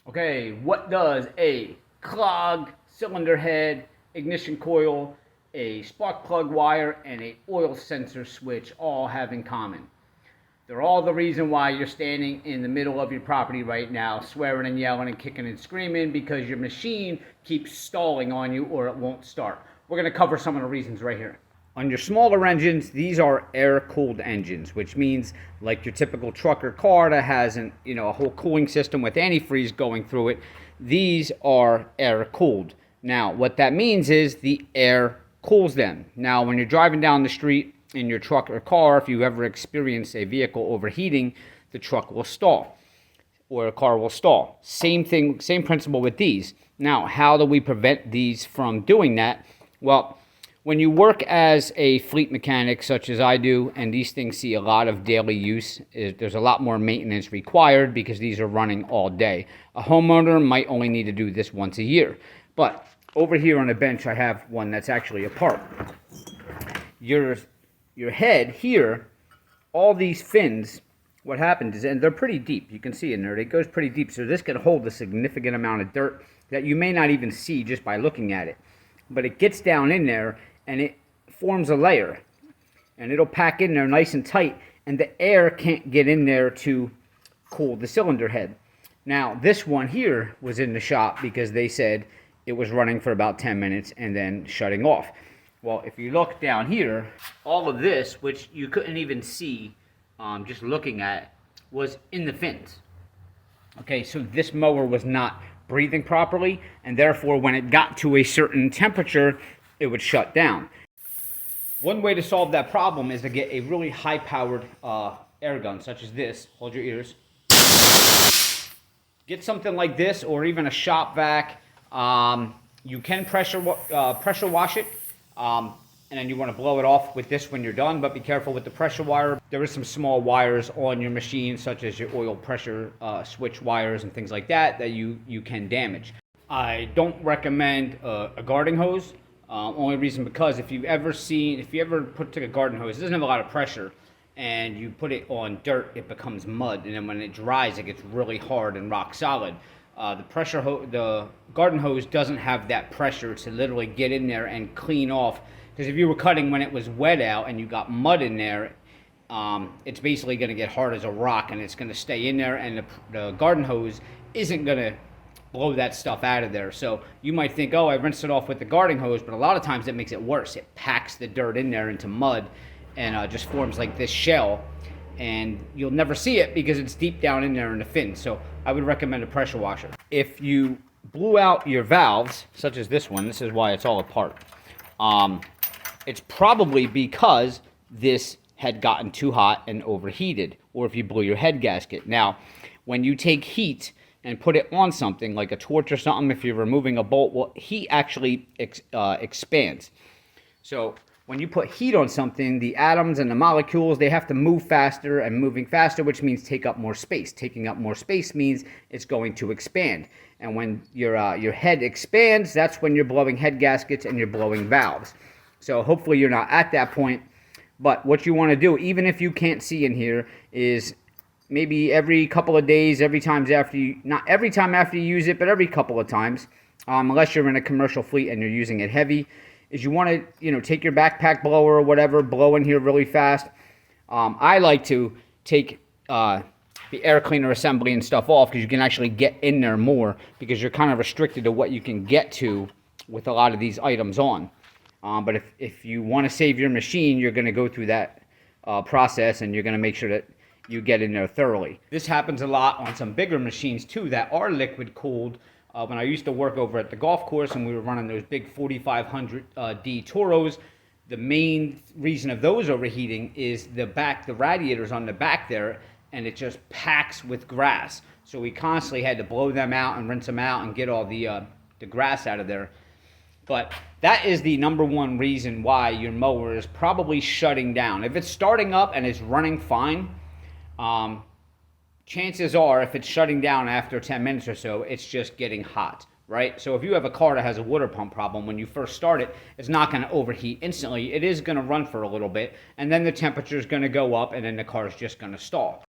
Okay, what does a clogged cylinder head, ignition coil, a spark plug wire, and a oil sensor switch all have in common? They're all the reason why you're standing in the middle of your property right now, swearing and yelling and kicking and screaming because your machine keeps stalling on you or it won't start. We're going to cover some of the reasons right here. On your smaller engines, these are air-cooled engines, which means like your typical truck or car that has a whole cooling system with antifreeze going through it, these are air-cooled. Now, what that means is the air cools them. Now, when you're driving down the street in your truck or car, if you ever experience a vehicle overheating, the truck will stall or a car will stall. Same thing, same principle with these. Now, how do we prevent these from doing that? Well, when you work as a fleet mechanic, such as I do, and these things see a lot of daily use, there's a lot more maintenance required because these are running all day. A homeowner might only need to do this once a year. But over here on the bench, I have one that's actually apart. Your head here, all these fins, what happens is, and they're pretty deep, you can see in there, it goes pretty deep, so this can hold a significant amount of dirt that you may not even see just by looking at it. But it gets down in there and it forms a layer, and it'll pack in there nice and tight, and the air can't get in there to cool the cylinder head. Now, this one here was in the shop because they said it was running for about 10 minutes and then shutting off. Well, if you look down here, all of this, which you couldn't even see just looking at, was in the fins. Okay, so this mower was not breathing properly, and therefore when it got to a certain temperature, it would shut down. One way to solve that problem is to get a really high-powered air gun, such as this. Hold your ears. Get something like this, or even a shop vac. You can pressure wash it, and then you want to blow it off with this when you're done, but be careful with the pressure wire. There is some small wires on your machine, such as your oil pressure switch wires and things like that, that you can damage. I don't recommend a garden hose. Only reason because if you ever took a garden hose, it doesn't have a lot of pressure, and you put it on dirt, it becomes mud, and then when it dries, it gets really hard and rock solid. The garden hose doesn't have that pressure to literally get in there and clean off. Because if you were cutting when it was wet out and you got mud in there, it's basically going to get hard as a rock, and it's going to stay in there, and the garden hose isn't going to blow that stuff out of there. So you might think, oh, I rinsed it off with the garden hose, but a lot of times it makes it worse. It packs the dirt in there into mud and just forms like this shell, and you'll never see it because it's deep down in there in the fin. So I would recommend a pressure washer. If you blew out your valves, such as this one, this is why it's all apart. It's probably because this had gotten too hot and overheated, or if you blew your head gasket. Now, when you take heat and put it on something like a torch or something, if you're removing a bolt, well, heat actually expands. So when you put heat on something, the atoms and the molecules, they have to move faster, and moving faster, which means take up more space. Taking up more space means it's going to expand. And when your head expands, that's when you're blowing head gaskets and you're blowing valves. So hopefully you're not at that point. But what you want to do, even if you can't see in here, is maybe every couple of days, not every time after you use it, but every couple of times, unless you're in a commercial fleet and you're using it heavy, is you want to, take your backpack blower or whatever, blow in here really fast. I like to take the air cleaner assembly and stuff off because you can actually get in there more, because you're kind of restricted to what you can get to with a lot of these items on. But if you want to save your machine, you're going to go through that process, and you're going to make sure that you get in there thoroughly. This happens a lot on some bigger machines too that are liquid cooled. When I used to work over at the golf course and we were running those big 4500D Toros, the main reason of those overheating is the radiators on the back there, and it just packs with grass. So we constantly had to blow them out and rinse them out and get all the grass out of there. But that is the number one reason why your mower is probably shutting down. If it's starting up and it's running fine, chances are if it's shutting down after 10 minutes or so, it's just getting hot, right? So if you have a car that has a water pump problem, when you first start it, it's not going to overheat instantly. It is going to run for a little bit, and then the temperature is going to go up, and then the car is just going to stall.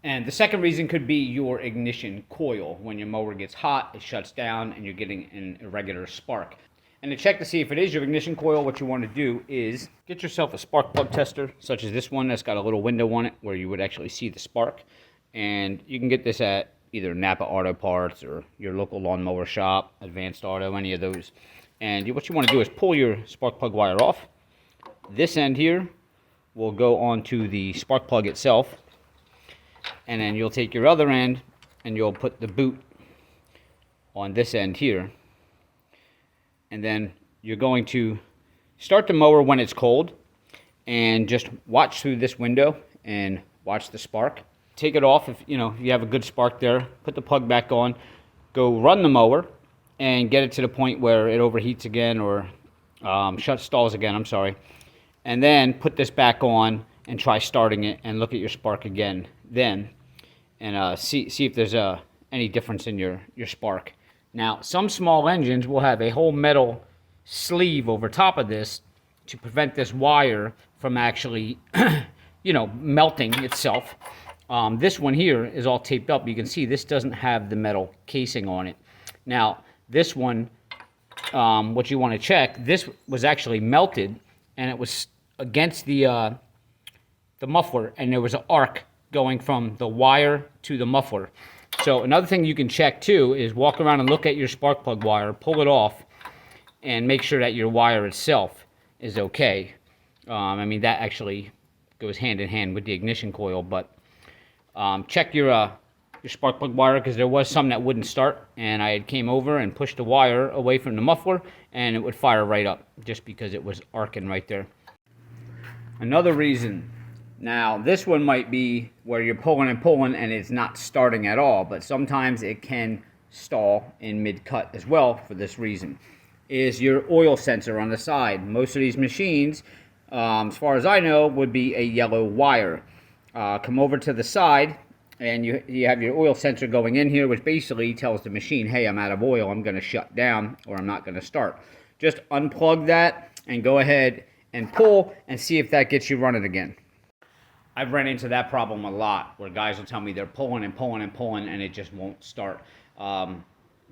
And the second reason could be your ignition coil. When your mower gets hot, it shuts down and you're getting an irregular spark. And to check to see if it is your ignition coil, what you want to do is get yourself a spark plug tester, such as this one that's got a little window on it where you would actually see the spark. And you can get this at either Napa Auto Parts or your local lawnmower shop, Advanced Auto, any of those. And what you want to do is pull your spark plug wire off. This end here will go onto the spark plug itself. And then you'll take your other end and you'll put the boot on this end here. And then you're going to start the mower when it's cold and just watch through this window and watch the spark. Take it off if you have a good spark there. Put the plug back on. Go run the mower and get it to the point where it overheats again or stalls again, I'm sorry. And then put this back on and try starting it and look at your spark again then, and see if there's any difference in your spark. Now, some small engines will have a whole metal sleeve over top of this to prevent this wire from actually, melting itself. This one here is all taped up. You can see this doesn't have the metal casing on it. Now, this one, what you want to check, this was actually melted, and it was against the muffler, and there was an arc going from the wire to the muffler. So another thing you can check too is walk around and look at your spark plug wire, pull it off, and make sure that your wire itself is okay. That actually goes hand in hand with the ignition coil, but check your spark plug wire, because there was some that wouldn't start, and I came over and pushed the wire away from the muffler and it would fire right up just because it was arcing right there. Another reason, now this one might be where you're pulling and it's not starting at all, but sometimes it can stall in mid-cut as well for this reason, is your oil sensor on the side. Most of these machines, as far as I know, would be a yellow wire. Come over to the side and you have your oil sensor going in here, which basically tells the machine, hey, I'm out of oil, I'm going to shut down, or I'm not going to start. Just unplug that and go ahead and pull and see if that gets you running again. I've run into that problem a lot, where guys will tell me they're pulling and it just won't start.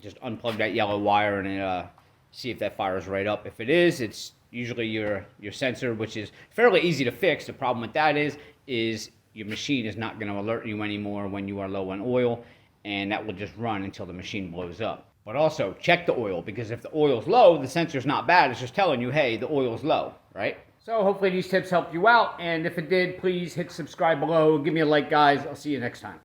Just unplug that yellow wire and see if that fires right up. If it is, it's usually your sensor, which is fairly easy to fix. The problem with that is your machine is not going to alert you anymore when you are low on oil, and that will just run until the machine blows up. But also, check the oil, because if the oil's low, the sensor's not bad. It's just telling you, hey, the oil's low, right? So hopefully these tips helped you out, and if it did, please hit subscribe below. Give me a like, guys. I'll see you next time.